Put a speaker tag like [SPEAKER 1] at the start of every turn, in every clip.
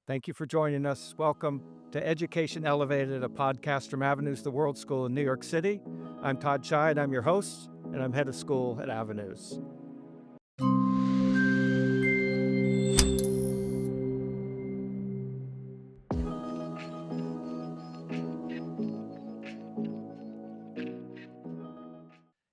[SPEAKER 1] Thank you for joining us. Welcome to Education Elevated, a podcast from Avenues the World School in New York City. I'm Todd Shy, and I'm your host, and I'm head of school at Avenues.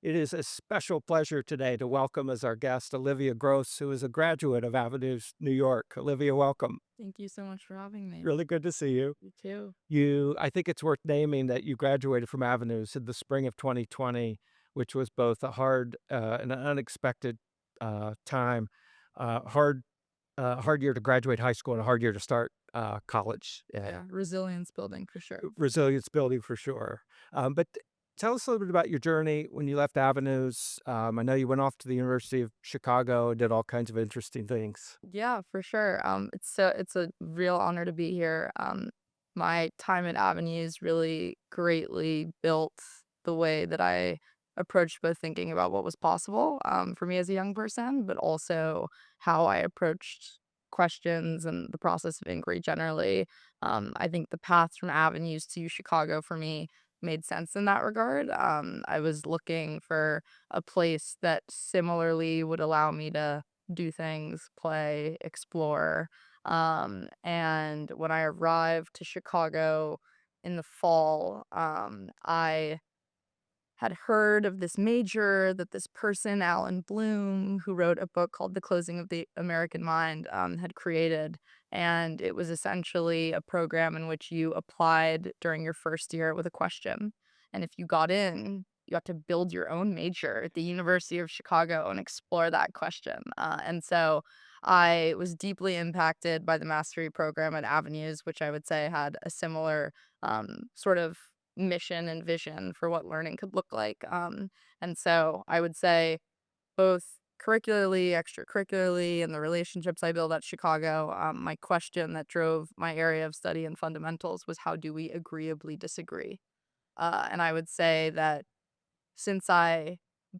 [SPEAKER 1] It is a special pleasure today to welcome as our guest Olivia Gross, who is a graduate of Avenues, New York. Olivia, welcome.
[SPEAKER 2] Thank you so much for having me.
[SPEAKER 1] Really good to see you.
[SPEAKER 2] You too.
[SPEAKER 1] I think it's worth naming that you graduated from Avenues in the spring of 2020, which was both a hard and an unexpected time, hard year to graduate high school and a hard year to start college.
[SPEAKER 2] Yeah, resilience building for sure.
[SPEAKER 1] Resilience building for sure. But tell us a little bit about your journey when you left Avenues. I know you went off to the University of Chicago and did all kinds of interesting things.
[SPEAKER 2] Yeah, for sure. It's a real honor to be here. My time at Avenues really greatly built the way that I approached both thinking about what was possible for me as a young person, but also how I approached questions and the process of inquiry generally. I think the path from Avenues to Chicago for me made sense in that regard. I was looking for a place that similarly would allow me to do things, play, explore. And when I arrived to Chicago in the fall, I had heard of this major that this person, Alan Bloom, who wrote a book called The Closing of the American Mind, had created. And it was essentially a program in which you applied during your first year with a question. And if you got in, you got to build your own major at the University of Chicago and explore that question. And so I was deeply impacted by the mastery program at Avenues, which I would say had a similar sort of mission and vision for what learning could look like. And so I would say both curricularly, extracurricularly, and the relationships I built at Chicago, my question that drove my area of study and fundamentals was how do we agreeably disagree? And I would say that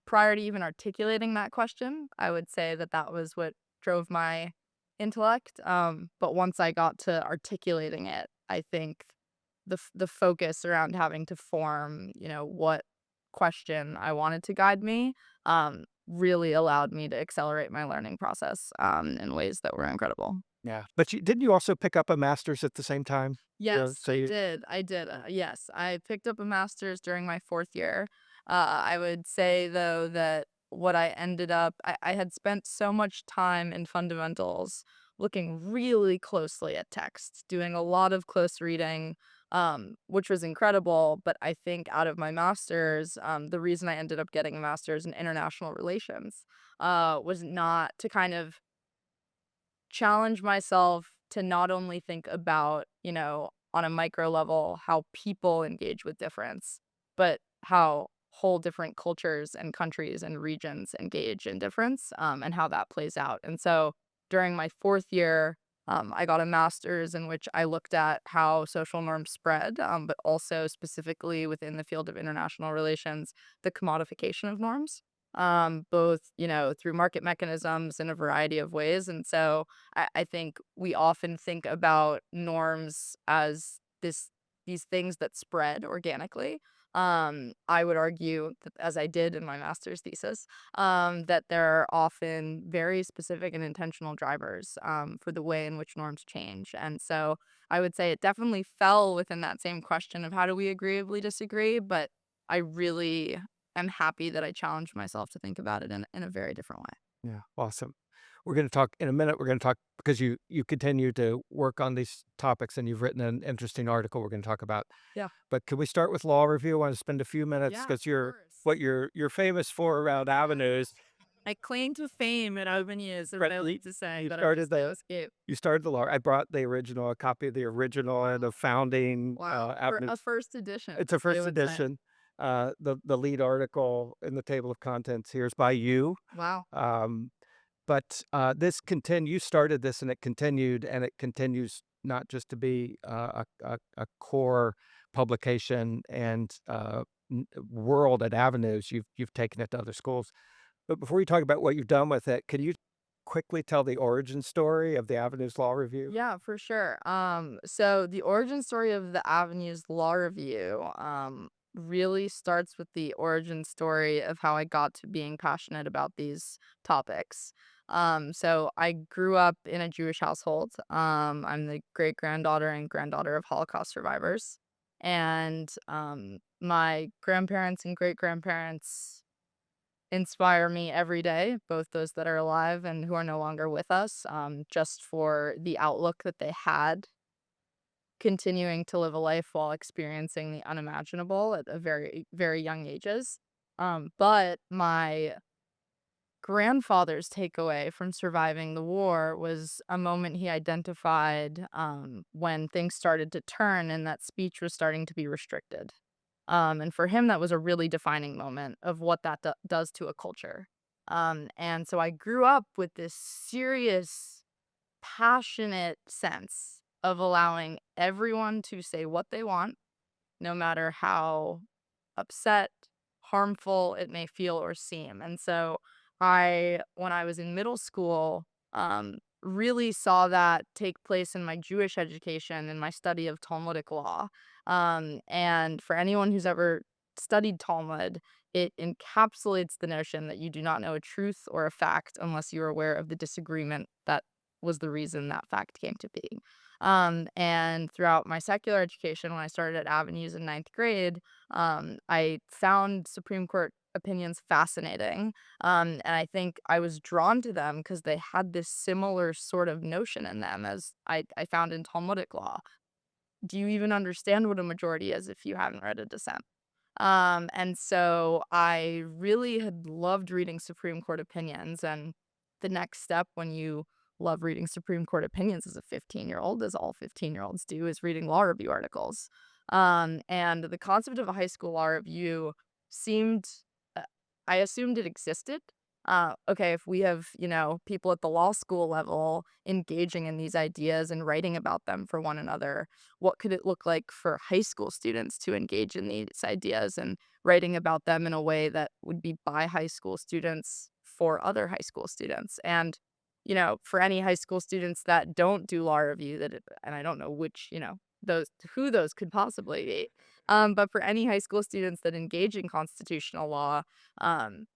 [SPEAKER 2] prior to even articulating that question, I would say that that was what drove my intellect. But once I got to articulating it, I think the focus around having to form, what question I wanted to guide me, really allowed me to accelerate my learning process, in ways that were incredible.
[SPEAKER 1] Yeah. But didn't you also pick up a master's at the same time?
[SPEAKER 2] Yes,
[SPEAKER 1] So
[SPEAKER 2] I
[SPEAKER 1] you,
[SPEAKER 2] did. I did. Yes, I picked up a master's during my fourth year. I would say, though, that what I had spent so much time in fundamentals looking really closely at texts, doing a lot of close reading, which was incredible. But I think out of my master's, the reason I ended up getting a master's in international relations was not to kind of challenge myself to not only think about, on a micro level, how people engage with difference, but how whole different cultures and countries and regions engage in difference, and how that plays out. And so during my fourth year, I got a master's in which I looked at how social norms spread, but also specifically within the field of international relations, the commodification of norms, both, through market mechanisms in a variety of ways. And so I think we often think about norms as these things that spread organically. I would argue that, as I did in my master's thesis, that there are often very specific and intentional drivers for the way in which norms change. And so I would say it definitely fell within that same question of how do we agreeably disagree, but I really am happy that I challenged myself to think about it in a very different way.
[SPEAKER 1] yeah, awesome. We're going to talk in a minute. We're going to talk because you continue to work on these topics and you've written an interesting article we're going to talk about.
[SPEAKER 2] Yeah.
[SPEAKER 1] But can we start with law review? I want to spend a few minutes
[SPEAKER 2] Yeah, of
[SPEAKER 1] because
[SPEAKER 2] course.
[SPEAKER 1] what you're famous for around avenues.
[SPEAKER 2] I claim to fame at open years, as I like to say,
[SPEAKER 1] You
[SPEAKER 2] but I
[SPEAKER 1] started
[SPEAKER 2] just can't
[SPEAKER 1] the
[SPEAKER 2] escape.
[SPEAKER 1] you started the law. I brought the original, a copy of the original and the founding
[SPEAKER 2] Wow. For
[SPEAKER 1] avenue.
[SPEAKER 2] a first edition,
[SPEAKER 1] It's a
[SPEAKER 2] they
[SPEAKER 1] first
[SPEAKER 2] would say.
[SPEAKER 1] edition. The lead article in the table of contents here is by you.
[SPEAKER 2] Wow.
[SPEAKER 1] Um, but this you started this and it continues not just to be a core publication and world at Avenues. You've taken it to other schools. But before you talk about what you've done with it, can you quickly tell the origin story of the Avenues Law Review?
[SPEAKER 2] Yeah, for sure. So the origin story of the Avenues Law Review, really starts with the origin story of how I got to being passionate about these topics. So I grew up in a Jewish household. I'm the great granddaughter and granddaughter of Holocaust survivors, and my grandparents and great grandparents inspire me every day, both those that are alive and who are no longer with us, just for the outlook that they had, continuing to live a life while experiencing the unimaginable at a very, very young ages. But my grandfather's takeaway from surviving the war was a moment he identified when things started to turn and that speech was starting to be restricted. And for him, that was a really defining moment of what that does to a culture. And so I grew up with this serious, passionate sense of allowing everyone to say what they want, no matter how upset, harmful it may feel or seem. And so when I was in middle school, really saw that take place in my Jewish education and my study of Talmudic law. And for anyone who's ever studied Talmud, it encapsulates the notion that you do not know a truth or a fact unless you're aware of the disagreement that was the reason that fact came to be. And throughout my secular education, when I started at Avenues in ninth grade, I found Supreme Court opinions fascinating. And I think I was drawn to them because they had this similar sort of notion in them as I found in Talmudic law. Do you even understand what a majority is if you haven't read a dissent? And so I really had loved reading Supreme Court opinions. And the next step when you love reading Supreme Court opinions as a 15-year-old, as all 15-year-olds do, is reading law review articles. And the concept of a high school law review seemed, uh, I assumed it existed. Okay, if we have, people at the law school level engaging in these ideas and writing about them for one another, what could it look like for high school students to engage in these ideas and writing about them in a way that would be by high school students for other high school students? And, for any high school students that don't do law review, and I don't know which, who those could possibly be. But for any high school students that engage in constitutional law, um,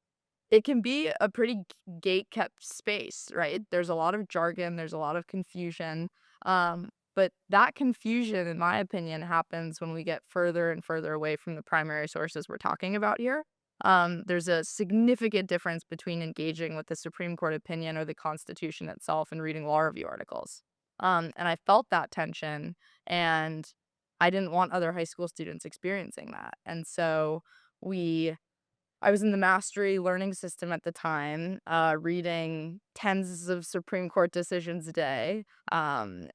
[SPEAKER 2] it can be a pretty gate-kept space, right? There's a lot of jargon, there's a lot of confusion, but that confusion, in my opinion, happens when we get further and further away from the primary sources we're talking about here. There's a significant difference between engaging with the Supreme Court opinion or the Constitution itself and reading law review articles. And I felt that tension, and I didn't want other high school students experiencing that. And so we I was in the mastery learning system at the time, reading tens of Supreme Court decisions a day, and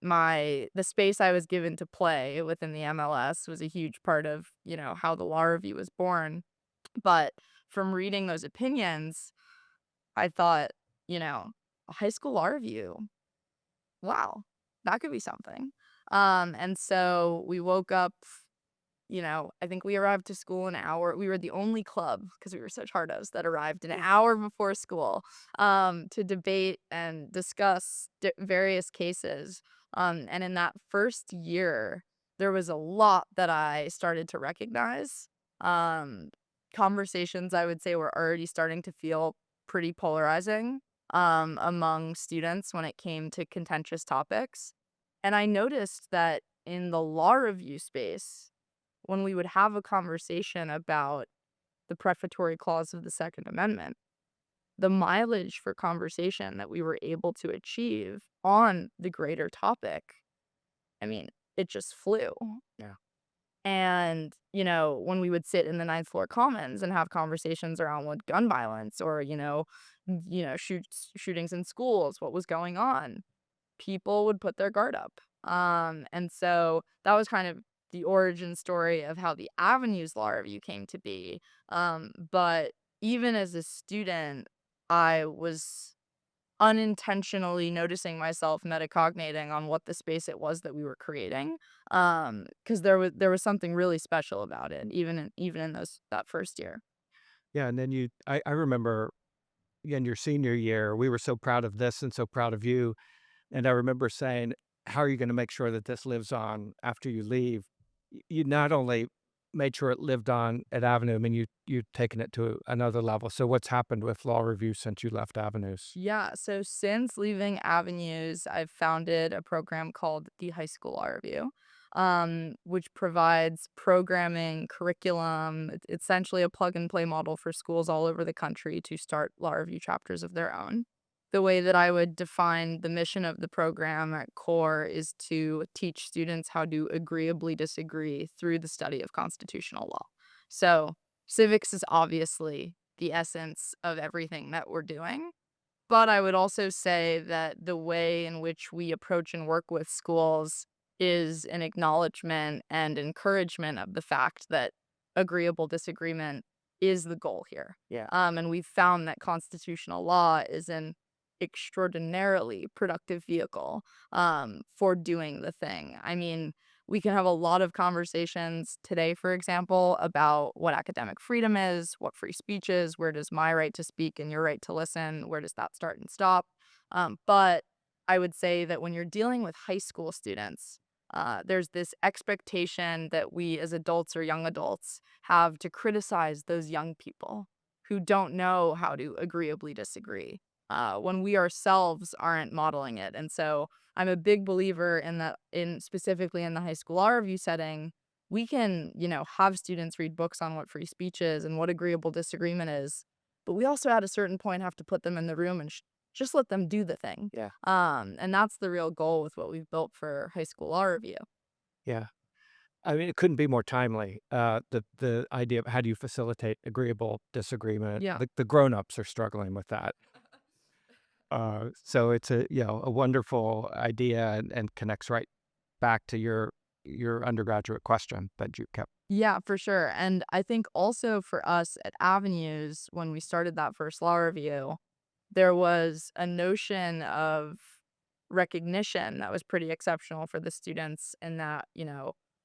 [SPEAKER 2] the space I was given to play within the MLS was a huge part of, how the law review was born. But from reading those opinions, I thought, you know, a high school law review, wow, that could be something. And so we woke up, I think we arrived to school an hour. We were the only club because we were such hardos that arrived an hour before school, to debate and discuss various cases. And in that first year, there was a lot that I started to recognize. Um, Conversations I would say were already starting to feel pretty polarizing, among students when it came to contentious topics. And I noticed that in the law review space, when we would have a conversation about the prefatory clause of the Second Amendment, the mileage for conversation that we were able to achieve on the greater topic, I mean, it just flew.
[SPEAKER 1] Yeah.
[SPEAKER 2] And, when we would sit in the ninth floor commons and have conversations around what gun violence or, shootings in schools, what was going on, people would put their guard up. And so that was kind of the origin story of how the Avenues Law Review came to be. But even as a student, I was unintentionally noticing myself metacognating on what the space it was that we were creating. Because there was something really special about it, even in that first year.
[SPEAKER 1] Yeah, and then I remember in your senior year, we were so proud of this and so proud of you. And I remember saying, how are you going to make sure that this lives on after you leave? You not only made sure it lived on at Avenue, I mean, you've taken it to another level. So what's happened with Law Review since you left Avenues?
[SPEAKER 2] Yeah, so since leaving Avenues, I've founded a program called the High School Law Review, which provides programming, curriculum, essentially a plug and play model for schools all over the country to start law review chapters of their own. The way that I would define the mission of the program at core is to teach students how to agreeably disagree through the study of constitutional law. So, civics is obviously the essence of everything that we're doing, but I would also say that the way in which we approach and work with schools is an acknowledgement and encouragement of the fact that agreeable disagreement is the goal here.
[SPEAKER 1] Yeah.
[SPEAKER 2] And we've found that constitutional law is an extraordinarily productive vehicle for doing the thing. I mean, we can have a lot of conversations today, for example, about what academic freedom is, what free speech is, where does my right to speak and your right to listen, where does that start and stop? But I would say that when you're dealing with high school students, there's this expectation that we as adults or young adults have to criticize those young people who don't know how to agreeably disagree when we ourselves aren't modeling it. And so I'm a big believer in that, in specifically in the high school law review setting, we can, have students read books on what free speech is and what agreeable disagreement is. But we also at a certain point have to put them in the room and just let them do the thing.
[SPEAKER 1] Yeah.
[SPEAKER 2] And that's the real goal with what we've built for high school law review.
[SPEAKER 1] Yeah. I mean, it couldn't be more timely. The idea of how do you facilitate agreeable disagreement?
[SPEAKER 2] Yeah.
[SPEAKER 1] The grown-ups are struggling with that. So it's a wonderful idea and connects right back to your undergraduate question that you kept.
[SPEAKER 2] Yeah, for sure. And I think also for us at Avenues, when we started that first law review, there was a notion of recognition that was pretty exceptional for the students in that,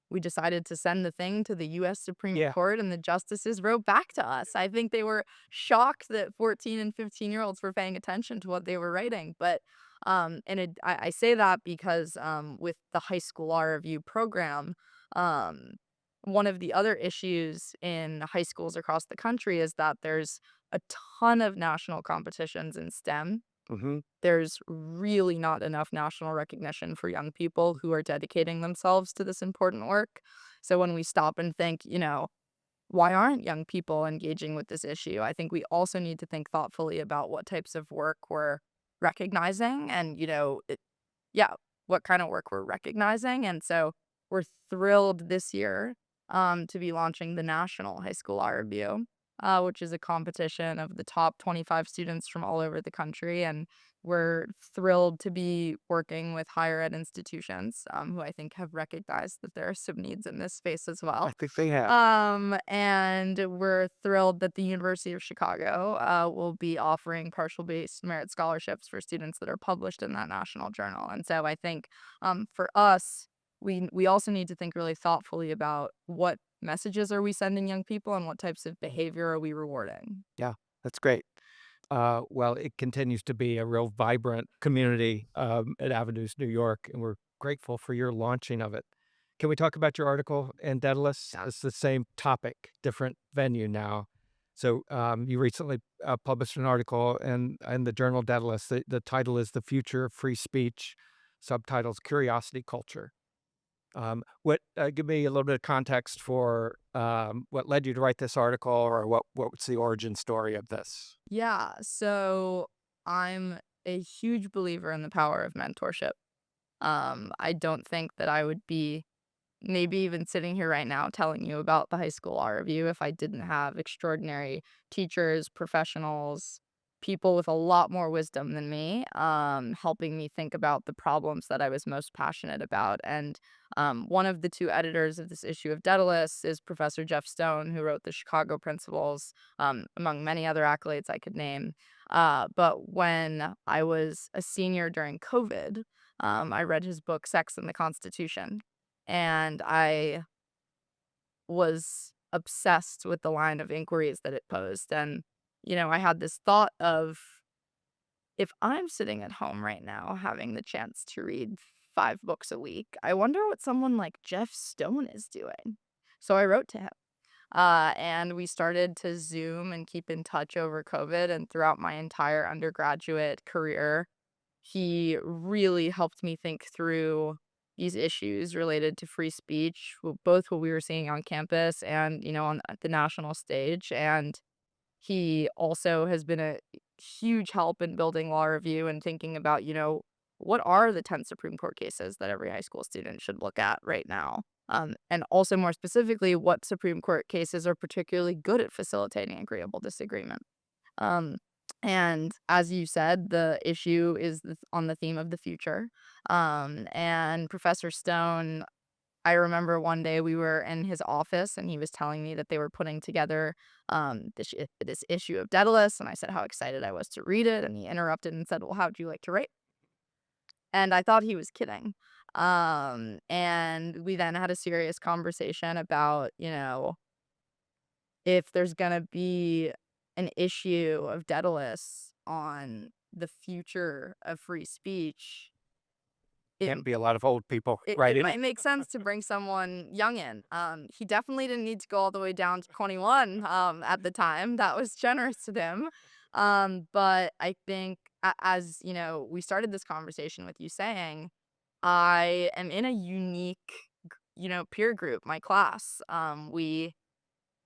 [SPEAKER 2] we decided to send the thing to the US Supreme
[SPEAKER 1] Yeah.
[SPEAKER 2] Court and the justices wrote back to us. I think they were shocked that 14 and 15-year-olds were paying attention to what they were writing. But I say that because with the high school law review program, um, one of the other issues in high schools across the country is that there's a ton of national competitions in STEM.
[SPEAKER 1] Mhm.
[SPEAKER 2] There's really not enough national recognition for young people who are dedicating themselves to this important work. So when we stop and think, why aren't young people engaging with this issue? I think we also need to think thoughtfully about what types of work we're recognizing and, yeah, what kind of work we're recognizing. And so we're thrilled this year to be launching the National High School Law Review, which is a competition of the top 25 students from all over the country. And we're thrilled to be working with higher ed institutions who I think have recognized that there are some needs in this space as
[SPEAKER 1] I
[SPEAKER 2] well.
[SPEAKER 1] think they have.
[SPEAKER 2] And we're thrilled that the University of Chicago will be offering partial based merit scholarships for students that are published in that national journal. And so I think for us, we also need to think really thoughtfully about what messages are we sending young people and what types of behavior are we rewarding.
[SPEAKER 1] Yeah, that's great. Well, it continues to be a real vibrant community at Avenues New York, and we're grateful for your launching of it. Can we talk about your article in Daedalus?
[SPEAKER 2] Yeah.
[SPEAKER 1] It's the same topic, different venue now. So you recently published an article in the journal Daedalus. The title is "The Future of Free Speech." Subtitles: Curiosity Culture. Give me a little bit of context for what led you to write this article, or what's the origin story of this?
[SPEAKER 2] Yeah, so I'm a huge believer in the power of mentorship. I don't think that I would be maybe even sitting here right now telling you about the high school law review if I didn't have extraordinary teachers, professionals, people with a lot more wisdom than me, helping me think about the problems that I was most passionate about. And one of the two editors of this issue of Daedalus is Professor Jeff Stone, who wrote the Chicago Principles, among many other accolades I could name. But when I was a senior during COVID, I read his book, Sex and the Constitution, and I was obsessed with the line of inquiries that it posed. And, I had this thought of, if I'm sitting at home right now having the chance to read 5 books a week, I wonder what someone like Jeff Stone is doing. So I wrote to him. And we started to Zoom and keep in touch over COVID, and throughout my entire undergraduate career, he really helped me think through these issues related to free speech, both what we were seeing on campus and, on the national stage. And he also has been a huge help in building law review and thinking about, what are the 10 Supreme Court cases that every high school student should look at right now? And also, more specifically, what Supreme Court cases are particularly good at facilitating agreeable disagreement. Um, and as you said, the issue is on the theme of the future. And Professor Stone, I remember one day we were in his office and he was telling me that they were putting together this issue of Daedalus, and I said how excited I was to read it, and he interrupted and said, "Well, how would you like to write?" And I thought he was kidding. And we then had a serious conversation about, if there's gonna be an issue of Daedalus on the future of free speech, it
[SPEAKER 1] Can't be a lot of old people
[SPEAKER 2] it
[SPEAKER 1] writing it.
[SPEAKER 2] might make sense to bring someone young in. He definitely didn't need to go all the way down to 21, at the time. That was generous to him. But I think as, we started this conversation with you saying, I am in a unique, peer group, my class. We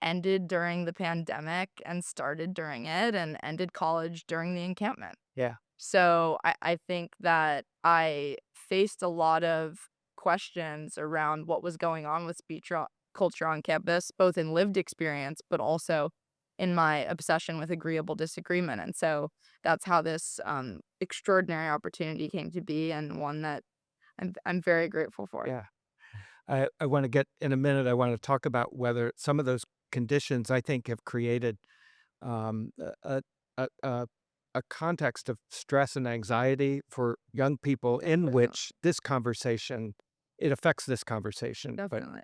[SPEAKER 2] ended during the pandemic and started during it and ended college during the encampment.
[SPEAKER 1] Yeah.
[SPEAKER 2] So I think that I faced a lot of questions around what was going on with culture on campus, both in lived experience, but also in my obsession with agreeable disagreement. And so that's how this extraordinary opportunity came to be, and one that I'm very grateful for.
[SPEAKER 1] Yeah. I want to get in a minute. I want to talk about whether some of those conditions I think have created um, a, a, a, a context of stress and anxiety for young people in
[SPEAKER 2] Definitely.
[SPEAKER 1] which this conversation, it affects this conversation. But
[SPEAKER 2] Definitely.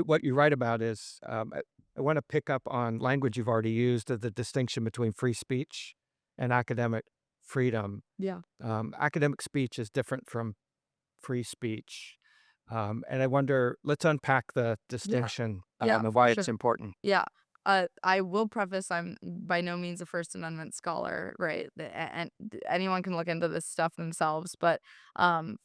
[SPEAKER 1] what you write about is, I want to pick up on language you've already used of the distinction between free speech and academic freedom.
[SPEAKER 2] Yeah.
[SPEAKER 1] Academic speech is different from free speech. And I wonder, let's unpack the
[SPEAKER 2] Yeah.
[SPEAKER 1] distinction,
[SPEAKER 2] Yeah,
[SPEAKER 1] and
[SPEAKER 2] for
[SPEAKER 1] why it's
[SPEAKER 2] sure.
[SPEAKER 1] important.
[SPEAKER 2] Yeah. I will preface I'm by no means a First Amendment scholar, right? Anyone can look into this stuff themselves, but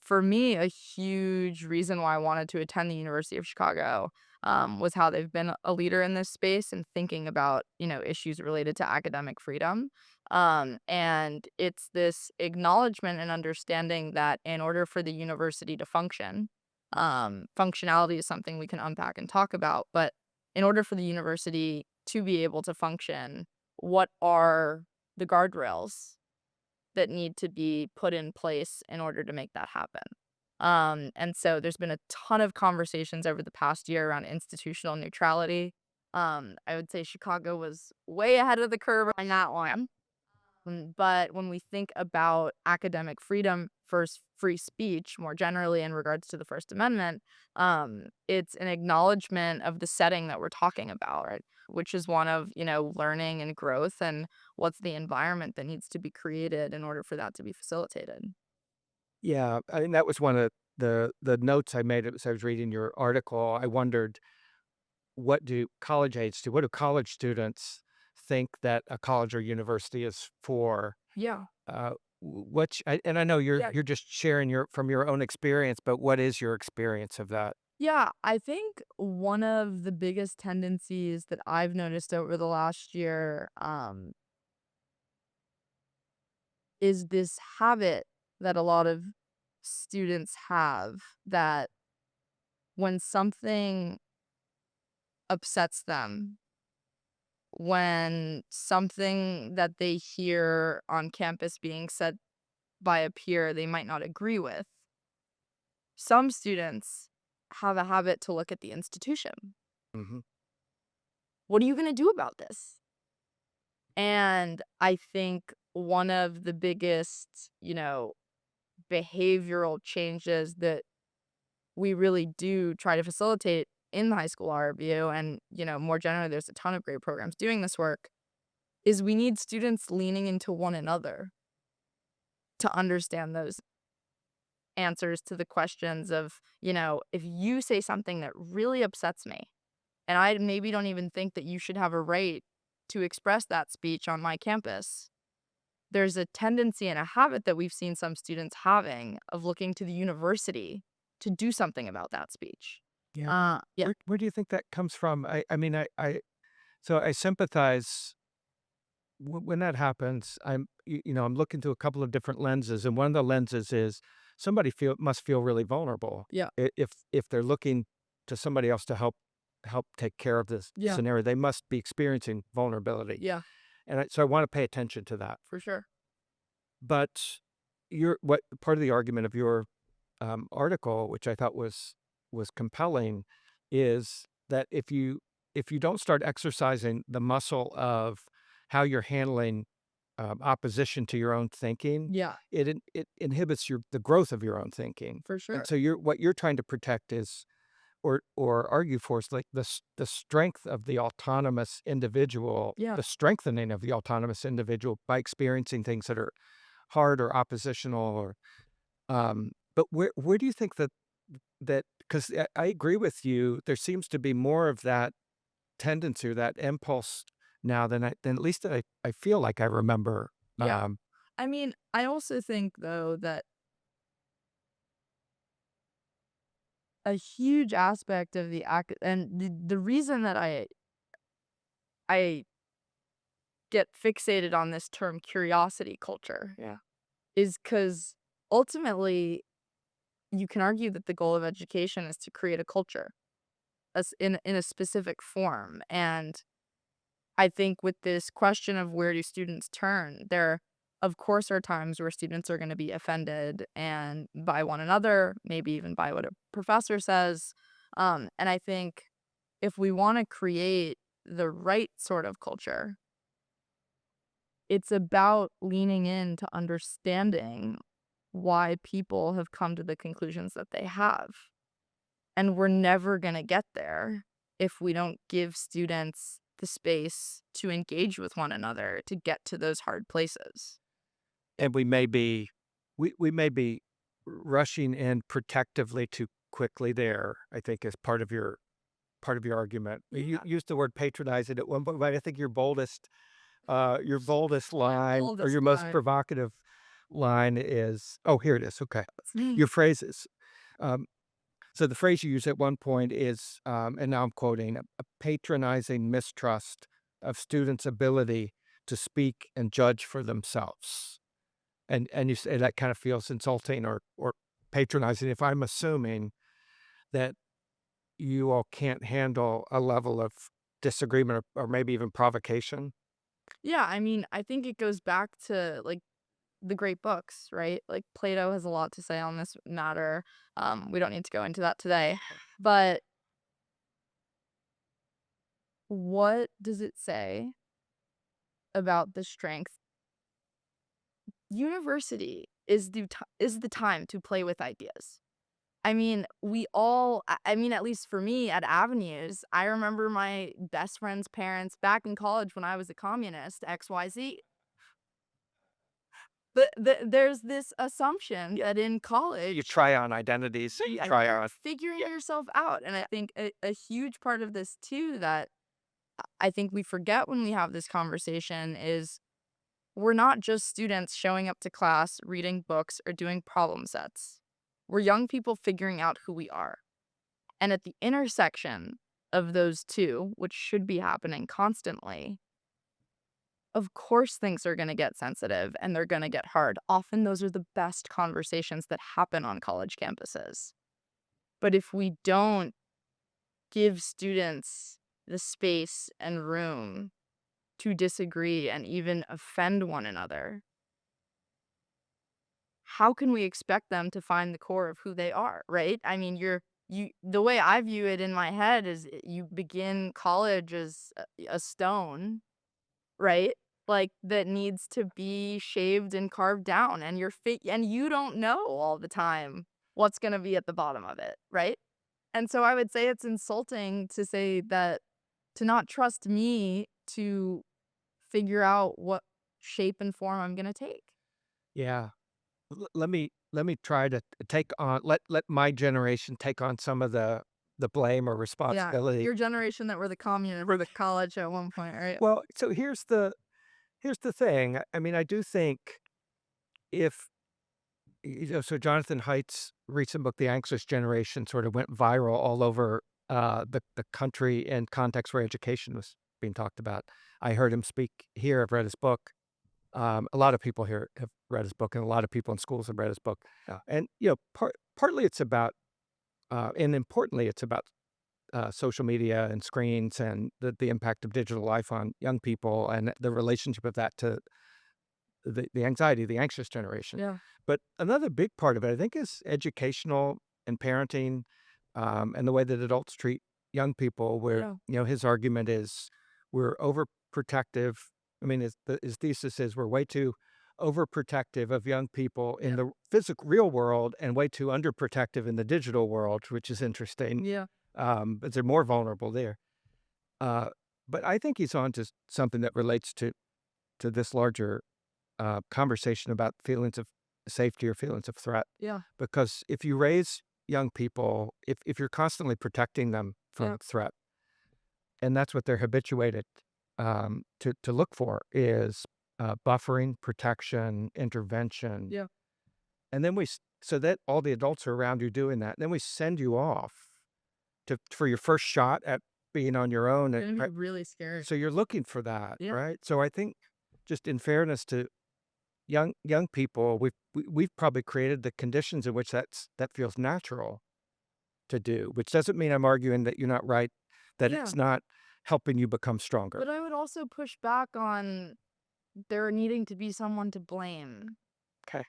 [SPEAKER 2] for me, a huge reason why I wanted to attend the University of Chicago was how they've been a leader in this space and thinking about, issues related to academic freedom. And it's this acknowledgement and understanding that in order for the university to function, functionality is something we can unpack and talk about, but in order for the university to be able to function, what are the guardrails that need to be put in place in order to make that happen? And so there's been a ton of conversations over the past year around institutional neutrality. I would say Chicago was way ahead of the curve on that one. But when we think about academic freedom versus free speech more generally in regards to the First Amendment, it's an acknowledgement of the setting that we're talking about, right? Which is one of, learning and growth, and what's the environment that needs to be created in order for that to be facilitated.
[SPEAKER 1] Yeah, I mean, that was one of the notes I made as I was reading your article. I wondered, what do college students think that a college or university is for?
[SPEAKER 2] Yeah.
[SPEAKER 1] And I know
[SPEAKER 2] Yeah.
[SPEAKER 1] you're just sharing from your own experience, but what is your experience of that?
[SPEAKER 2] Yeah, I think one of the biggest tendencies that I've noticed over the last year, is this habit that a lot of students have, that when something upsets them, when something that they hear on campus being said by a peer they might not agree with, some students have a habit to look at the institution.
[SPEAKER 1] Mhm.
[SPEAKER 2] What are you going to do about this? And I think one of the biggest, behavioral changes that we really do try to facilitate in the high school law review, and more generally there's a ton of great programs doing this work, is we need students leaning into one another to understand those answers to the questions of, if you say something that really upsets me, and I maybe don't even think that you should have a right to express that speech on my campus. There's a tendency and a habit that we've seen some students having of looking to the university to do something about that speech.
[SPEAKER 1] Yeah.
[SPEAKER 2] Yeah.
[SPEAKER 1] Where do you think that comes from? I mean, so I sympathize when that happens. I'm looking through a couple of different lenses, and one of the lenses is somebody must feel really vulnerable
[SPEAKER 2] Yeah.
[SPEAKER 1] if they're looking to somebody else to help take care of this
[SPEAKER 2] Yeah.
[SPEAKER 1] scenario. They must be experiencing vulnerability,
[SPEAKER 2] Yeah,
[SPEAKER 1] and so I want to pay attention to that.
[SPEAKER 2] for sure.
[SPEAKER 1] But what part of the argument of your article, which I thought was compelling, is that if you don't start exercising the muscle of how you're handling opposition to your own thinking,
[SPEAKER 2] Yeah,
[SPEAKER 1] it inhibits the growth of your own thinking.
[SPEAKER 2] for
[SPEAKER 1] And
[SPEAKER 2] sure.
[SPEAKER 1] so what you're trying to protect is or argue for is like the strength of the autonomous individual,
[SPEAKER 2] Yeah.
[SPEAKER 1] the strengthening of the autonomous individual by experiencing things that are hard or oppositional or but where do you think that 'cause I agree with you, there seems to be more of that tendency or that impulse now than at least I feel like I remember.
[SPEAKER 2] Yeah. I mean, I also think though that a huge aspect of the reason that I get fixated on this term curiosity culture
[SPEAKER 1] Yeah.
[SPEAKER 2] is because ultimately you can argue that the goal of education is to create a culture as in a specific form. And I think with this question of where do students turn, there of course are times where students are going to be offended and by one another, maybe even by what a professor says. And I think if we want to create the right sort of culture, it's about leaning into understanding why people have come to the conclusions that they have. And we're never going to get there if we don't give students the space to engage with one another to get to those hard places.
[SPEAKER 1] And we may be rushing in protectively too quickly there, I think is part of your argument. You
[SPEAKER 2] Yeah.
[SPEAKER 1] used the word patronizing at one point, but I think your boldest line
[SPEAKER 2] All
[SPEAKER 1] or
[SPEAKER 2] this
[SPEAKER 1] your most
[SPEAKER 2] time.
[SPEAKER 1] provocative line is oh, here it is, okay.
[SPEAKER 2] Mm.
[SPEAKER 1] Your phrases. Um, so the phrase you use at one point is, and now I'm quoting, "A patronizing mistrust of students' ability to speak and judge for themselves." And you say that kind of feels insulting or patronizing if I'm assuming that you all can't handle a level of disagreement or maybe even provocation.
[SPEAKER 2] Yeah, I mean, I think it goes back to like the great books, right? Like Plato has a lot to say on this matter. We don't need to go into that today. But what does it say about the strength? University is the time to play with ideas. I mean, I mean, at least for me at Avenues, I remember my best friend's parents back in college when I was a communist, XYZ. There's this assumption that in
[SPEAKER 1] You
[SPEAKER 2] college,
[SPEAKER 1] try on identities, you
[SPEAKER 2] yeah,
[SPEAKER 1] try
[SPEAKER 2] you're
[SPEAKER 1] on
[SPEAKER 2] figuring yourself out. And I think a huge part of this too that I think we forget when we have this conversation is we're not just students showing up to class, reading books, or doing problem sets. We're young people figuring out who we are. And at the intersection of those two, which should be happening constantly, of course things are going to get sensitive and they're going to get hard. Often those are the best conversations that happen on college campuses. But if we don't give students the space and room to disagree and even offend one another, how can we expect them to find the core of who they are, right? I mean, the way I view it in my head is you begin college as a stone, right? Like that needs to be shaved and carved down and and you don't know all the time what's going to be at the bottom of it, right? And so I would say it's insulting to say that to not trust me to figure out what shape and form I'm gonna take.
[SPEAKER 1] Yeah. Let me try to take on let my generation take on some of the blame or
[SPEAKER 2] Yeah,
[SPEAKER 1] responsibility.
[SPEAKER 2] your generation that were the communists
[SPEAKER 1] For the
[SPEAKER 2] at college at one point, right?
[SPEAKER 1] Well, so here's the thing. I mean, I do think if so Jonathan Haidt's recent book, The Anxious Generation, sort of went viral all over the country in context where education was being talked about. I heard him speak here. I've read his book. A lot of people here have read his book, and a lot of people in schools have read his book. And partly it's about, and importantly, it's about social media and screens and the impact of digital life on young people and the relationship of that to the anxiety, the anxious generation.
[SPEAKER 2] Yeah,
[SPEAKER 1] But another big part of it, I think, is educational and parenting, and the way that adults treat young people. Where
[SPEAKER 2] yeah,
[SPEAKER 1] his argument is we're overprotective. I mean, his thesis is we're way too overprotective of young people in
[SPEAKER 2] yeah,
[SPEAKER 1] the physical real world and way too underprotective in the digital world, which is interesting.
[SPEAKER 2] yeah,
[SPEAKER 1] But they're more vulnerable there. Uh, but I think he's on to something that relates to this larger conversation about feelings of safety or feelings of threat.
[SPEAKER 2] yeah,
[SPEAKER 1] Because if you raise young people, if you're constantly protecting them
[SPEAKER 2] yeah,
[SPEAKER 1] from threat, and that's what they're habituated to look for is buffering, protection, intervention,
[SPEAKER 2] yeah.
[SPEAKER 1] and then so that all the adults are around you doing that. Then we send you off for your first shot at being on your own.
[SPEAKER 2] Gonna be really scary.
[SPEAKER 1] So you're looking for that,
[SPEAKER 2] Yeah,
[SPEAKER 1] right? So I think just in fairness to young people, we've probably created the conditions in which that feels natural to do, which doesn't mean I'm arguing that you're not right, that
[SPEAKER 2] yeah.
[SPEAKER 1] it's not helping you become stronger.
[SPEAKER 2] But I would also push back on there needing to be someone to blame,
[SPEAKER 1] Okay,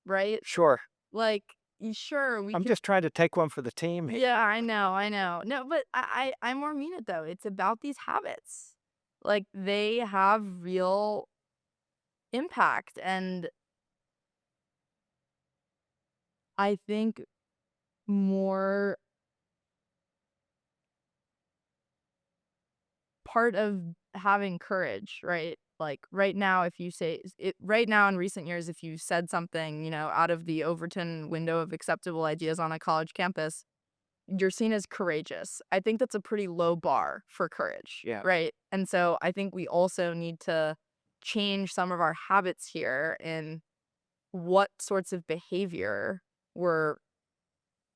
[SPEAKER 2] right?
[SPEAKER 1] sure.
[SPEAKER 2] Like, sure, we
[SPEAKER 1] I'm
[SPEAKER 2] could.
[SPEAKER 1] just trying to take one for the team here.
[SPEAKER 2] Yeah, I know, I know. No, but I more mean it though. It's about these habits. Like they have real impact, and I think more part of having courage, right? Like right now, if you say it right now in recent years, if you said something, out of the Overton window of acceptable ideas on a college campus, you're seen as courageous. I think that's a pretty low bar for courage,
[SPEAKER 1] Yeah.
[SPEAKER 2] right? And so I think we also need to change some of our habits here in what sorts of behavior we're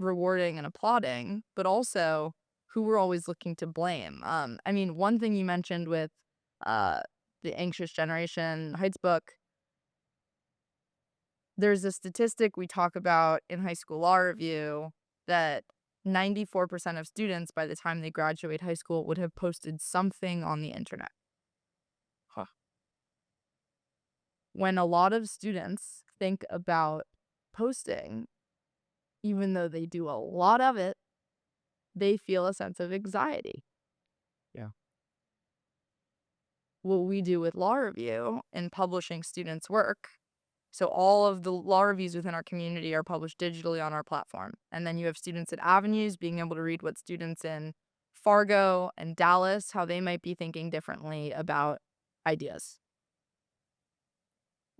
[SPEAKER 2] rewarding and applauding, but also who we're always looking to blame. I mean, one thing you mentioned with uh, the Anxious Generation Heights book, there's a statistic we talk about in high school law review that 94% of students by the time they graduate high school would have posted something on the internet.
[SPEAKER 1] Huh.
[SPEAKER 2] When a lot of students think about posting, even though they do a lot of it, they feel a sense of anxiety.
[SPEAKER 1] Yeah.
[SPEAKER 2] What we do with law review and publishing students' work. So all of the law reviews within our community are published digitally on our platform. And then you have students at Avenues being able to read what students in Fargo and Dallas, how they might be thinking differently about ideas.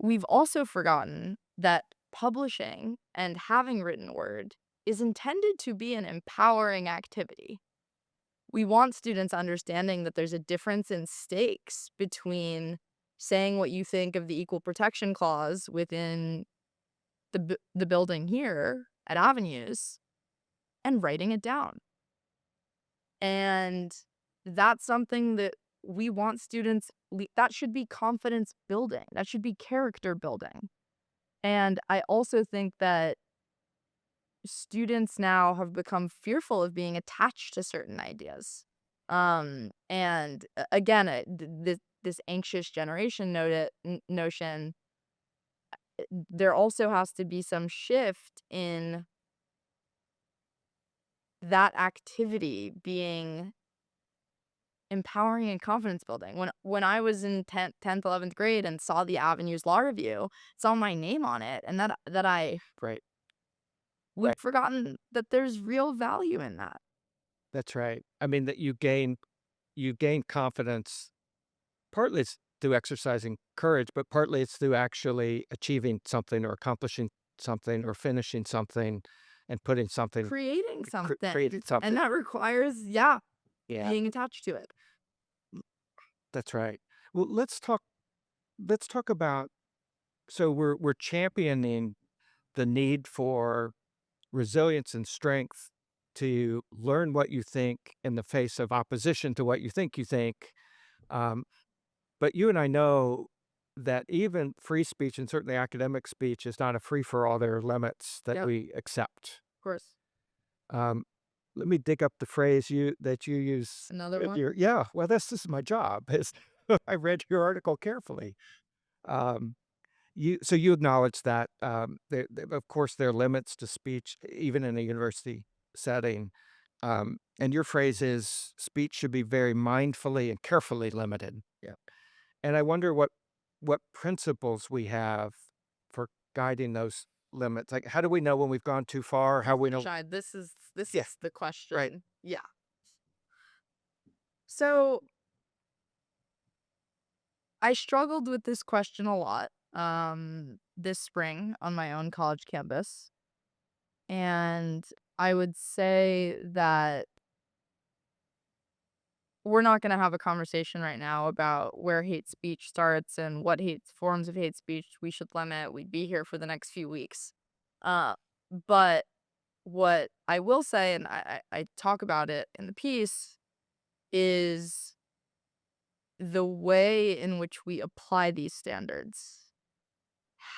[SPEAKER 2] We've also forgotten that publishing and having written word is intended to be an empowering activity. We want students understanding that there's a difference in stakes between saying what you think of the equal protection clause within the building here at Avenues and writing it down. And that's something that we want students that should be confidence building. That should be character building. And I also think that students now have become fearful of being attached to certain ideas. And again, this anxious generation notion, there also has to be some shift in that activity being empowering and confidence building. When I was in 10th, 11th grade and saw the Avenues Law Review, saw my name on it, and
[SPEAKER 1] Right.
[SPEAKER 2] we've
[SPEAKER 1] Right.
[SPEAKER 2] forgotten that there's real value in that.
[SPEAKER 1] That's right. I mean, that you gain confidence. Partly it's through exercising courage, but partly it's through actually achieving something or accomplishing something or finishing something and putting something
[SPEAKER 2] Creating
[SPEAKER 1] creating
[SPEAKER 2] something, and
[SPEAKER 1] something.
[SPEAKER 2] that requires, yeah,
[SPEAKER 1] Yeah,
[SPEAKER 2] being attached to it.
[SPEAKER 1] that's right. Well, let's talk about, so we're championing the need for resilience and strength to learn what you think in the face of opposition to what you think you think. Um, but you and I know that even free speech and certainly academic speech is not a free for all. There are limits that
[SPEAKER 2] Yep,
[SPEAKER 1] we accept.
[SPEAKER 2] of course.
[SPEAKER 1] Um, Let me dig up the phrase you use.
[SPEAKER 2] Another one?
[SPEAKER 1] Yeah. Well, this is my job. Is I read your article carefully. Um, you acknowledge that, of course, there are limits to speech, even in a university setting. And your phrase is speech should be very mindfully and carefully limited.
[SPEAKER 2] Yeah.
[SPEAKER 1] And I wonder what principles we have for guiding those limits. Like, how do we know when we've gone too far? How we know?
[SPEAKER 2] Shai, this
[SPEAKER 1] Yeah,
[SPEAKER 2] is the
[SPEAKER 1] right.
[SPEAKER 2] question. Yeah. So I struggled with this question a lot this spring on my own college campus. And I would say that we're not going to have a conversation right now about where hate speech starts and what hate forms of hate speech we should limit. We'd be here for the next few weeks. Uh, but what I will say, and I talk about it in the piece, is the way in which we apply these standards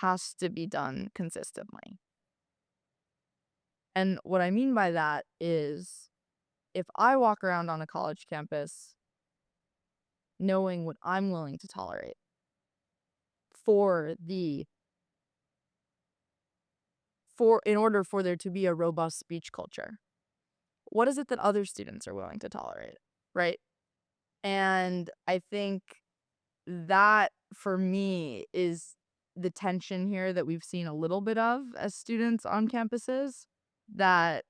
[SPEAKER 2] has to be done consistently. And what I mean by that is if I walk around on a college campus knowing what I'm willing to tolerate for the for in order for there to be a robust speech culture, what is it that other students are willing to tolerate, right? And I think that for me is the tension here that we've seen a little bit of as students on campuses, that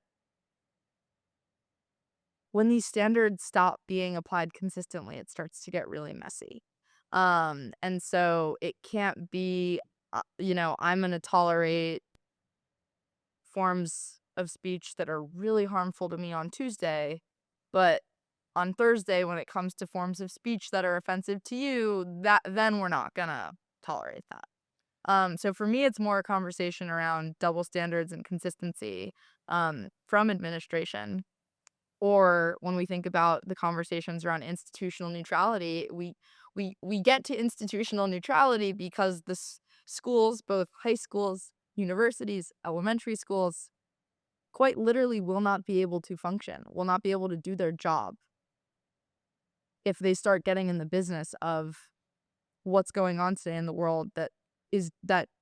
[SPEAKER 2] when these standards stop being applied consistently, it starts to get really messy. And so it can't be, I'm going to tolerate forms of speech that are really harmful to me on Tuesday, but on Thursday, when it comes to forms of speech that are offensive to you, that then we're not gonna tolerate that. So for me, it's more a conversation around double standards and consistency from administration. Or when we think about the conversations around institutional neutrality, we get to institutional neutrality because schools, both high schools, universities, elementary schools, quite literally will not be able to function, will not be able to do their job if they start getting in the business of what's going on today in the world, that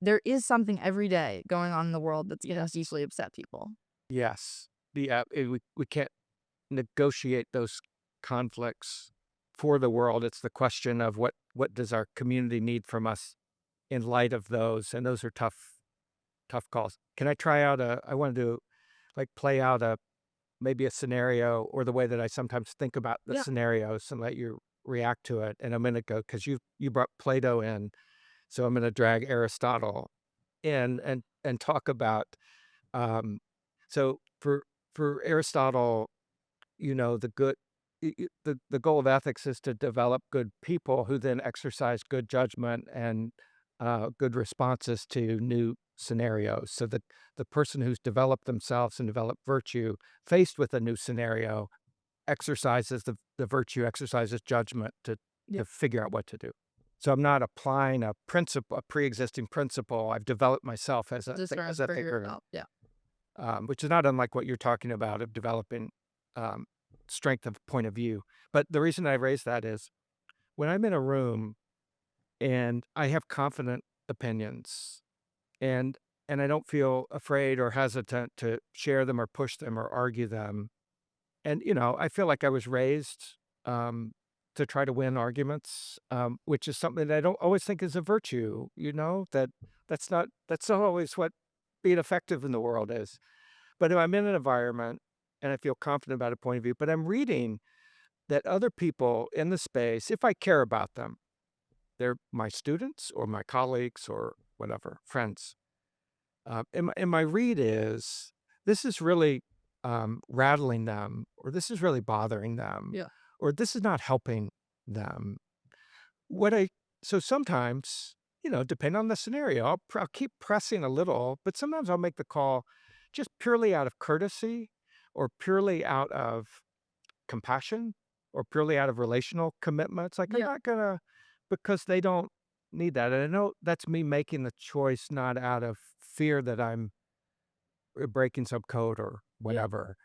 [SPEAKER 2] there is something every day going on in the world that's gonna
[SPEAKER 1] Yes.
[SPEAKER 2] deeply upset people.
[SPEAKER 1] Yes. We can't negotiate those conflicts for the world. It's the question of what does our community need from us in light of those, and those are tough calls. Can I try out I wanted to, like, play out maybe a scenario or the way that I sometimes think about the
[SPEAKER 2] Yeah.
[SPEAKER 1] scenarios and let you react to it in a minute ago, because you brought Plato in, so I'm gonna drag Aristotle in and talk about, um so for Aristotle, the good the goal of ethics is to develop good people who then exercise good judgment and good responses to new scenarios. So that the person who's developed themselves and developed virtue, faced with a new scenario, exercises the virtue, exercises judgment
[SPEAKER 2] Yeah.
[SPEAKER 1] to figure out what to do. So I'm not applying a pre-existing principle. I've developed myself as
[SPEAKER 2] Discern
[SPEAKER 1] a
[SPEAKER 2] for
[SPEAKER 1] thinker,
[SPEAKER 2] yourself. Yeah.
[SPEAKER 1] which is not unlike what you're talking about of developing um, strength of point of view. But the reason I raise that is when I'm in a room and I have confident opinions and I don't feel afraid or hesitant to share them or push them or argue them. And I feel like I was raised to try to win arguments, which is something that I don't always think is a virtue. That's not always what being effective in the world is. But if I'm in an environment and I feel confident about a point of view, but I'm reading that other people in the space, if I care about them, they're my students or my colleagues or whatever, friends. And my read is this is really rattling them, or this is really bothering them,
[SPEAKER 2] Yeah.
[SPEAKER 1] or this is not helping them. What I so sometimes, depending on the scenario, I'll keep pressing a little, but sometimes I'll make the call just purely out of courtesy or purely out of compassion or purely out of relational commitments. Like I'm
[SPEAKER 2] Yeah.
[SPEAKER 1] not gonna because they don't need that. And I know that's me making the choice not out of fear that I'm breaking some code or
[SPEAKER 2] Yeah.
[SPEAKER 1] whatever.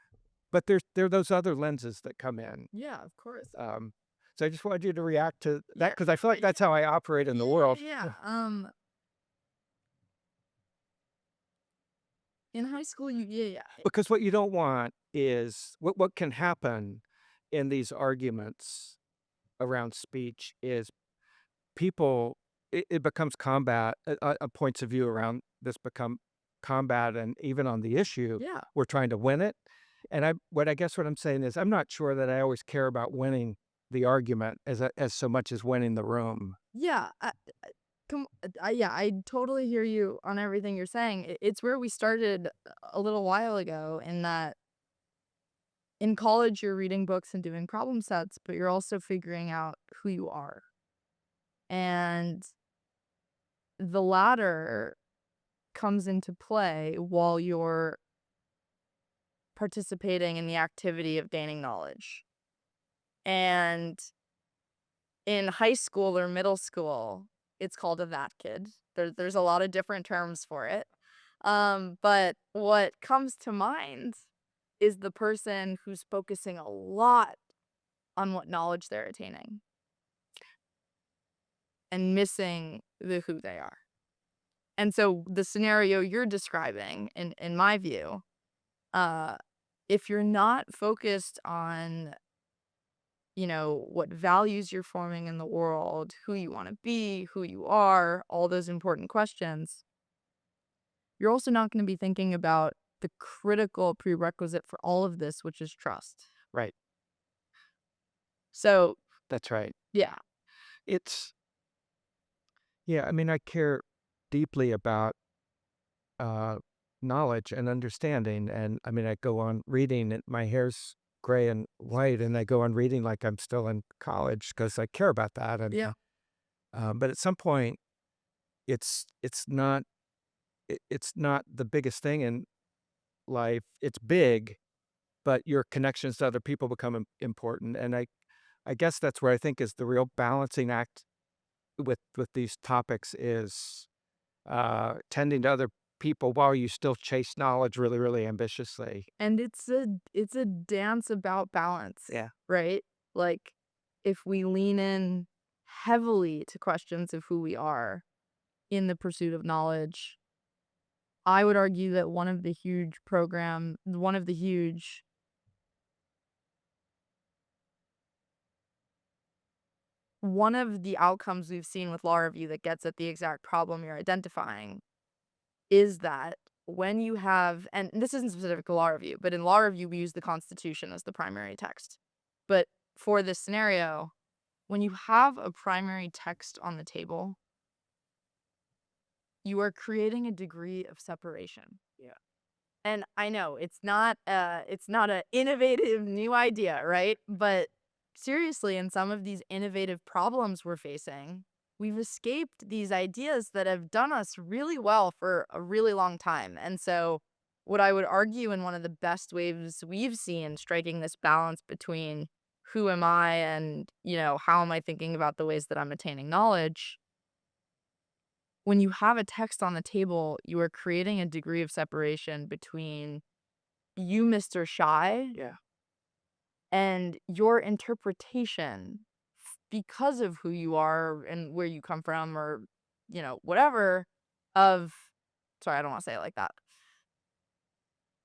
[SPEAKER 1] But there are those other lenses that come in.
[SPEAKER 2] Yeah, of course.
[SPEAKER 1] Um, so I just wanted you to react to that
[SPEAKER 2] Yeah.
[SPEAKER 1] because I feel like
[SPEAKER 2] Yeah.
[SPEAKER 1] that's how I operate in the
[SPEAKER 2] Yeah.
[SPEAKER 1] world.
[SPEAKER 2] Yeah. In high school, yeah.
[SPEAKER 1] Because what you don't want is what can happen in these arguments around speech is people it becomes combat points of view around this become combat, and even on the issue,
[SPEAKER 2] Yeah.
[SPEAKER 1] we're trying to win it. And I guess what I'm saying is I'm not sure that I always care about winning the argument as so much as winning the room.
[SPEAKER 2] Yeah. Yeah, I totally hear you on everything you're saying. It's where we started a little while ago in that in college you're reading books and doing problem sets, but you're also figuring out who you are. And the latter comes into play while you're participating in the activity of gaining knowledge. And in high school or middle school, it's called a that kid. There's a lot of different terms for it. But what comes to mind is the person who's focusing a lot on what knowledge they're attaining and missing the who they are. And so the scenario you're describing, in my view, uh, if you're not focused on, what values you're forming in the world, who you want to be, who you are, all those important questions, you're also not going to be thinking about the critical prerequisite for all of this, which is trust.
[SPEAKER 1] Right.
[SPEAKER 2] So,
[SPEAKER 1] That's right.
[SPEAKER 2] yeah.
[SPEAKER 1] It's yeah, I mean, I care deeply about uh, knowledge and understanding. And I mean, I go on reading, and my hair's gray and white, and I go on reading like I'm still in college because I care about that. And
[SPEAKER 2] Yeah.
[SPEAKER 1] but at some point, it's not it's not the biggest thing in life. It's big, but your connections to other people become important. And I guess that's where I think is the real balancing act with these topics is tending to other people while you still chase knowledge really, really ambitiously.
[SPEAKER 2] And it's a dance about balance,
[SPEAKER 1] Yeah.
[SPEAKER 2] right? Like if we lean in heavily to questions of who we are in the pursuit of knowledge, I would argue that one of the outcomes we've seen with law review that gets at the exact problem you're identifying is that when you have, and this isn't specific to law review, but in law review, we use the Constitution as the primary text. But for this scenario, when you have a primary text on the table, you are creating a degree of separation.
[SPEAKER 1] Yeah.
[SPEAKER 2] And I know it's not a innovative new idea, right? But seriously, in some of these innovative problems we're facing, we've escaped these ideas that have done us really well for a really long time. And so what I would argue in one of the best ways we've seen striking this balance between who am I and, how am I thinking about the ways that I'm attaining knowledge, when you have a text on the table, you are creating a degree of separation between you, Mr. Shy,
[SPEAKER 1] Yeah.
[SPEAKER 2] and your interpretation because of who you are and where you come from or, whatever of, sorry, I don't want to say it like that.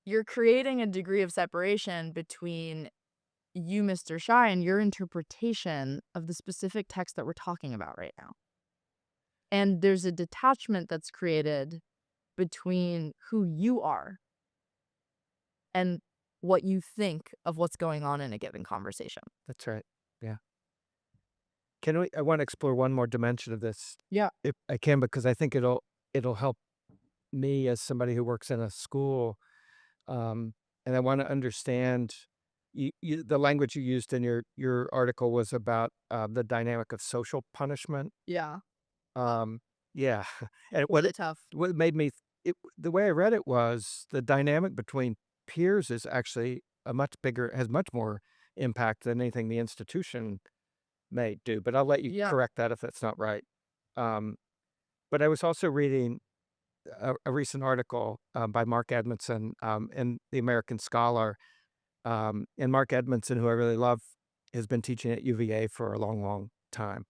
[SPEAKER 2] You're creating a degree of separation between you, Mr. Shy, and your interpretation of the specific text that we're talking about right now. And there's a detachment that's created between who you are and what you think of what's going on in a given conversation.
[SPEAKER 1] That's right. Yeah. I wanna explore one more dimension of this,
[SPEAKER 2] Yeah.
[SPEAKER 1] if I can, because I think it'll help me as somebody who works in a school, um, and I wanna understand the language you used in your article was about, the dynamic of social punishment.
[SPEAKER 2] Yeah.
[SPEAKER 1] Um, yeah, and
[SPEAKER 2] Really tough.
[SPEAKER 1] what made me the way I read it was the dynamic between peers is actually a much bigger has much more impact than anything the institution may do, but I'll let you
[SPEAKER 2] Yeah.
[SPEAKER 1] correct that if that's not right. Um, but I was also reading a recent article, by Mark Edmondson, in the American Scholar, and Mark Edmondson, who I really love, has been teaching at UVA for a long, long time,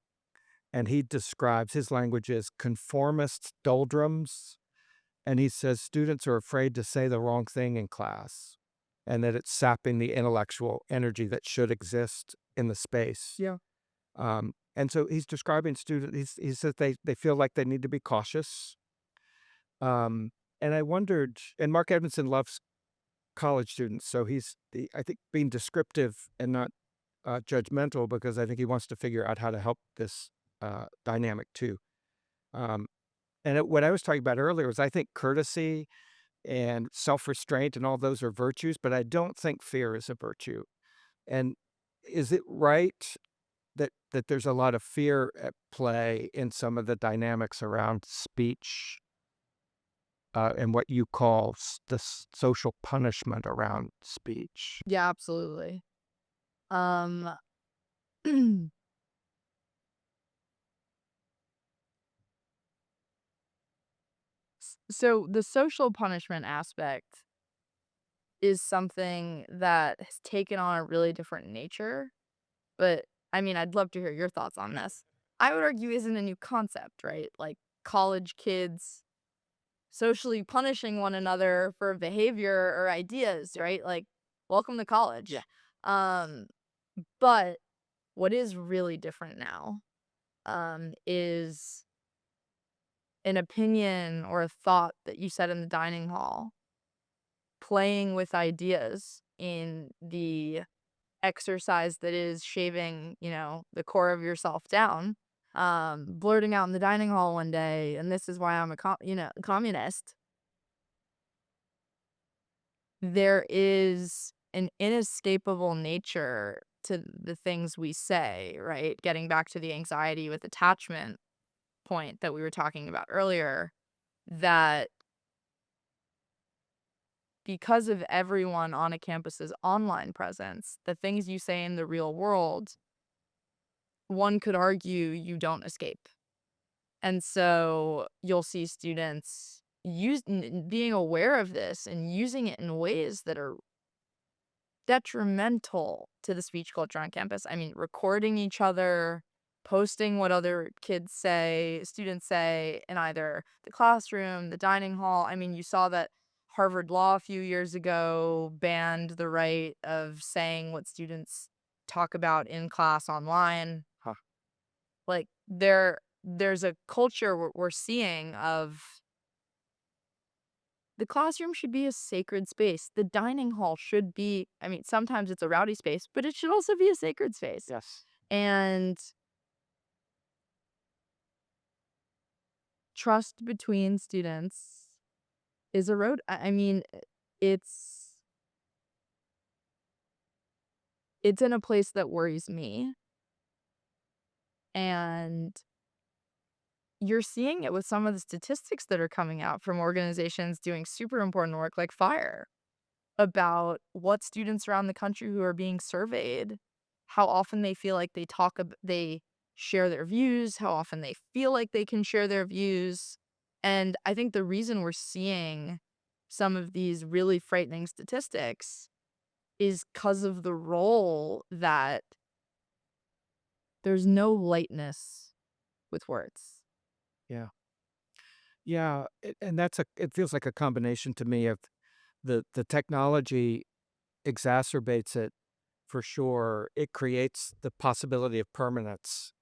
[SPEAKER 1] and he describes his language as conformist doldrums, and he says students are afraid to say the wrong thing in class, and that it's sapping the intellectual energy that should exist in the space.
[SPEAKER 2] Yeah.
[SPEAKER 1] And so he's describing he says they feel like they need to be cautious. And I wondered, and Mark Edmondson loves college students, so I think being descriptive and not judgmental because I think he wants to figure out how to help this dynamic too. Um, what I was talking about earlier was I think courtesy and self restraint and all those are virtues, but I don't think fear is a virtue. And is it right that there's a lot of fear at play in some of the dynamics around speech, and what you call social punishment around speech?
[SPEAKER 2] Yeah, absolutely. Um, so the social punishment aspect is something that has taken on a really different nature, but I mean, I'd love to hear your thoughts on this. I would argue isn't a new concept, right? Like college kids socially punishing one another for behavior or ideas, right? Like, welcome to
[SPEAKER 1] Yeah.
[SPEAKER 2] college. Um, but what is really different now, is an opinion or a thought that you said in the dining hall, playing with ideas in the exercise that is shaving, the core of yourself down, blurting out in the dining hall one day, and this is why I'm a communist. There is an inescapable nature to the things we say, right? Getting back to the anxiety with attachment point that we were talking about earlier, that because of everyone on a campus's online presence, the things you say in the real world, one could argue you don't escape. And so you'll see students being aware of this and using it in ways that are detrimental to the speech culture on campus. I mean, recording each other, posting what other students say in either the classroom, the dining hall. I mean, you saw that Harvard Law a few years ago banned the right of saying what students talk about in class online.
[SPEAKER 1] Huh.
[SPEAKER 2] Like there's a culture we're seeing of the classroom should be a sacred space. The dining hall should be, I mean, sometimes it's a rowdy space, but it should also be a sacred space.
[SPEAKER 1] Yes.
[SPEAKER 2] And trust between students is I mean, it's it's in a place that worries me. And you're seeing it with some of the statistics that are coming out from organizations doing super important work like FIRE about what students around the country who are being surveyed, how often they feel like they share their views, how often they feel like they can share their views. And I think the reason we're seeing some of these really frightening statistics is because of the role that there's no lightness with words.
[SPEAKER 1] Yeah. Yeah, and it feels like a combination to me of the technology exacerbates it for sure. It creates the possibility of permanence,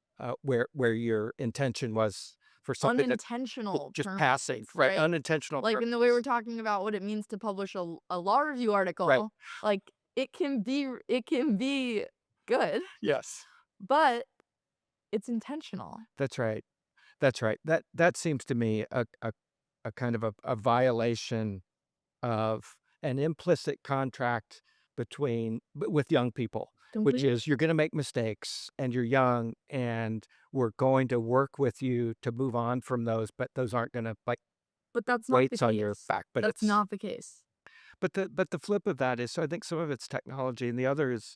[SPEAKER 1] where your intention was for something that
[SPEAKER 2] Unintentional
[SPEAKER 1] just passing,
[SPEAKER 2] permanence,
[SPEAKER 1] right?
[SPEAKER 2] right?
[SPEAKER 1] Unintentional
[SPEAKER 2] Like, in the way we're
[SPEAKER 1] permanence.
[SPEAKER 2] talking about what it means to publish a law review
[SPEAKER 1] Right.
[SPEAKER 2] article, like, it can be good,
[SPEAKER 1] Yes.
[SPEAKER 2] but It's intentional.
[SPEAKER 1] That's right. That's right. That seems to me a kind of a violation of an implicit contract with young people, which
[SPEAKER 2] Completely.
[SPEAKER 1] is you're gonna make mistakes and you're young and we're going to work with you to move on from those, but those aren't gonna, like,
[SPEAKER 2] But that's not the
[SPEAKER 1] weights on your
[SPEAKER 2] case.
[SPEAKER 1] back, but
[SPEAKER 2] That's
[SPEAKER 1] it's
[SPEAKER 2] not the case.
[SPEAKER 1] but the flip of that is so I think some of it's technology and the other is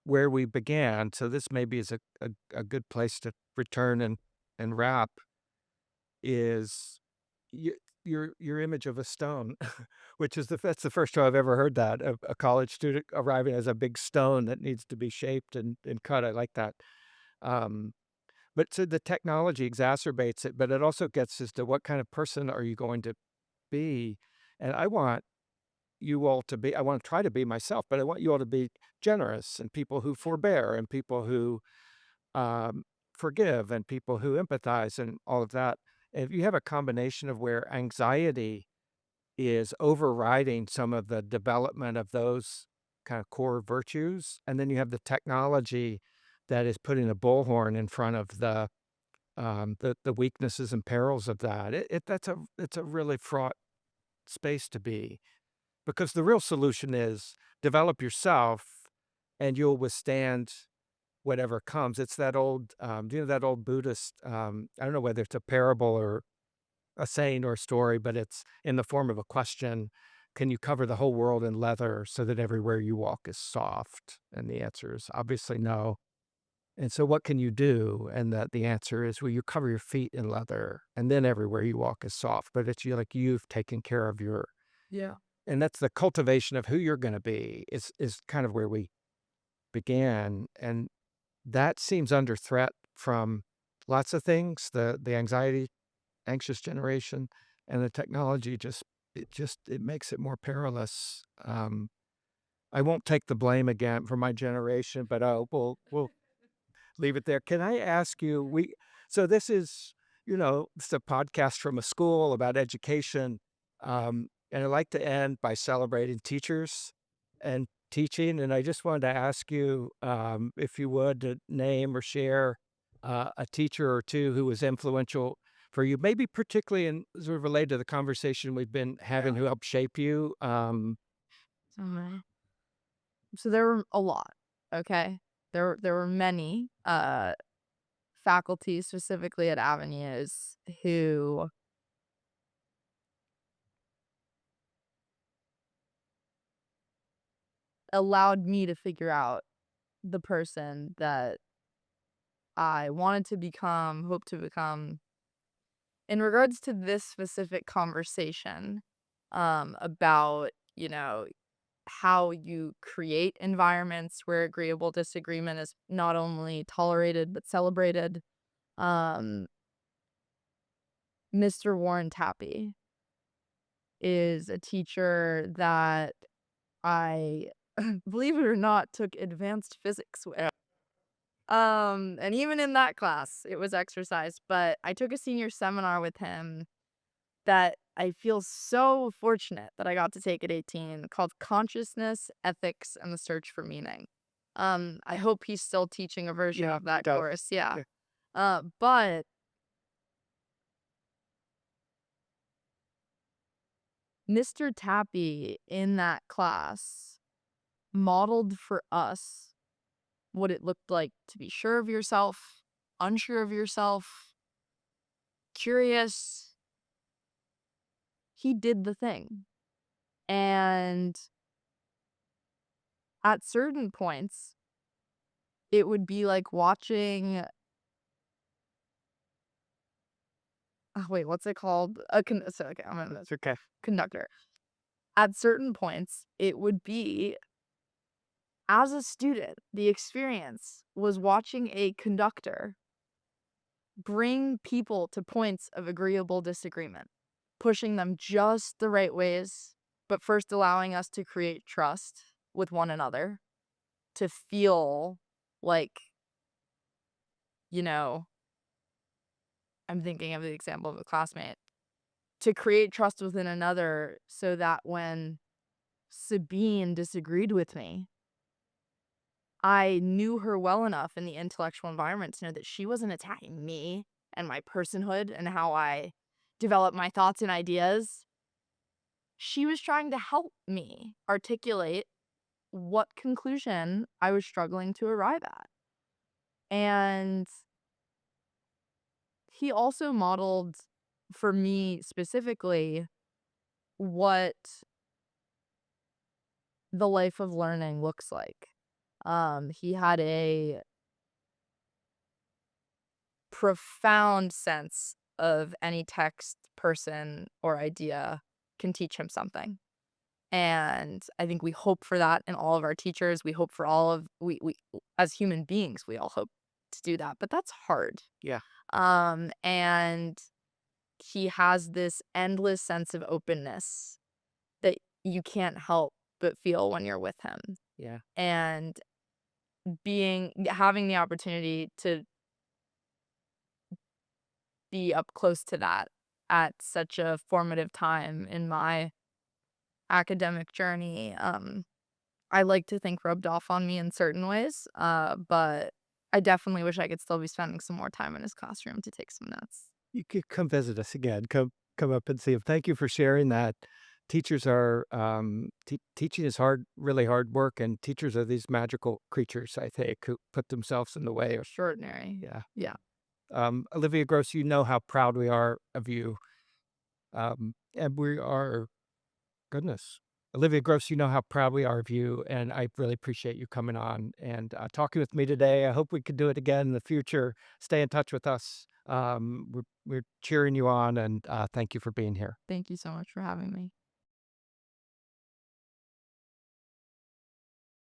[SPEAKER 1] where we began, so this maybe is a good place to return and wrap is y your image of a stone, which is that's the first time I've ever heard that, a college student arriving as a big stone that needs to be shaped and cut, I like that. Um, but so the technology exacerbates it, but it also gets us to what kind of person are you going to be? And I wanna try to be myself, but I want you all to be generous and people who forbear and people who um, forgive and people who empathize and all of that. If you have a combination of where anxiety is overriding some of the development of those kind of core virtues, and then you have the technology that is putting a bullhorn in front of the weaknesses and perils of that. It's a really fraught space to be because the real solution is develop yourself, and you'll withstand whatever comes. It's that old, do you know that old Buddhist, I don't know whether it's a parable or a saying or a story, but it's in the form of a question. Can you cover the whole world in leather so that everywhere you walk is soft? And the answer is obviously no. And so what can you do? And that the answer is, well, you cover your feet in leather and then everywhere you walk is soft. But it's you like you've taken care of your
[SPEAKER 2] Yeah.
[SPEAKER 1] and that's the cultivation of who you're gonna be is kind of where we began. And that seems under threat from lots of things, the anxiety anxious generation and the technology it makes it more perilous. I won't take the blame again for my generation, but, we'll leave it there. Can I ask you, so this is, it's a podcast from a school about education, and I like to end by celebrating teachers and teaching, and I just wanted to ask you, if you would, to name or share, a teacher or 2 who was influential for you, maybe particularly in sort of related to the conversation we've been having,
[SPEAKER 2] Yeah.
[SPEAKER 1] who helped shape you,
[SPEAKER 2] So there were a lot, okay? There were many, faculty, specifically at Avenues, who allowed me to figure out the person that I wanted to become, hope to become. In regards to this specific conversation, about, how you create environments where agreeable disagreement is not only tolerated but celebrated, um, Mr. Warren Tappy is a teacher that I, believe it or not, took advanced physics with. And even in that class, it was exercise, but I took a senior seminar with him that I feel so fortunate that I got to take at 18 called Consciousness, Ethics, and the Search for Meaning. I hope he's still teaching a version
[SPEAKER 1] yeah,
[SPEAKER 2] of that
[SPEAKER 1] does.
[SPEAKER 2] course, yeah.
[SPEAKER 1] Yeah.
[SPEAKER 2] But Mr. Tappy in that class modeled for us what it looked like to be sure of yourself, unsure of yourself, curious. He did the thing. And at certain points, it would be like watching, oh, wait, what's it called? Okay, I'm gonna
[SPEAKER 1] It's okay.
[SPEAKER 2] conductor. At certain points, it would be, as a student, the experience was watching a conductor bring people to points of agreeable disagreement, pushing them just the right ways, but first allowing us to create trust with one another, to feel like, you know, I'm thinking of the example of a classmate, to create trust within another so that when Sabine disagreed with me, I knew her well enough in the intellectual environment to know that she wasn't attacking me and my personhood and how I develop my thoughts and ideas. She was trying to help me articulate what conclusion I was struggling to arrive at. And he also modeled for me specifically what the life of learning looks like. He had a profound sense of any text, person, or idea can teach him something. And I think we hope for that in all of our teachers. We hope for all of we as human beings, we all hope to do that, but that's hard.
[SPEAKER 1] Yeah.
[SPEAKER 2] And he has this endless sense of openness that you can't help but feel when you're with him.
[SPEAKER 1] Yeah.
[SPEAKER 2] And having the opportunity to be up close to that at such a formative time in my academic journey, I like to think rubbed off on me in certain ways, but I definitely wish I could still be spending some more time in his classroom to take some notes.
[SPEAKER 1] You could come visit us again. Come up and see him. Thank you for sharing that. Teachers are teaching is hard, really hard work, and teachers are these magical creatures, I think, who put themselves in the way of.
[SPEAKER 2] Extraordinary.
[SPEAKER 1] Yeah.
[SPEAKER 2] Yeah.
[SPEAKER 1] Olivia Gross, you know how proud we are of you. And we are, goodness. Olivia Gross, you know how proud we are of you, and I really appreciate you coming on and talking with me today. I hope we could do it again in the future. Stay in touch with us. We're cheering you on, and thank you for being here.
[SPEAKER 2] Thank you so much for having me.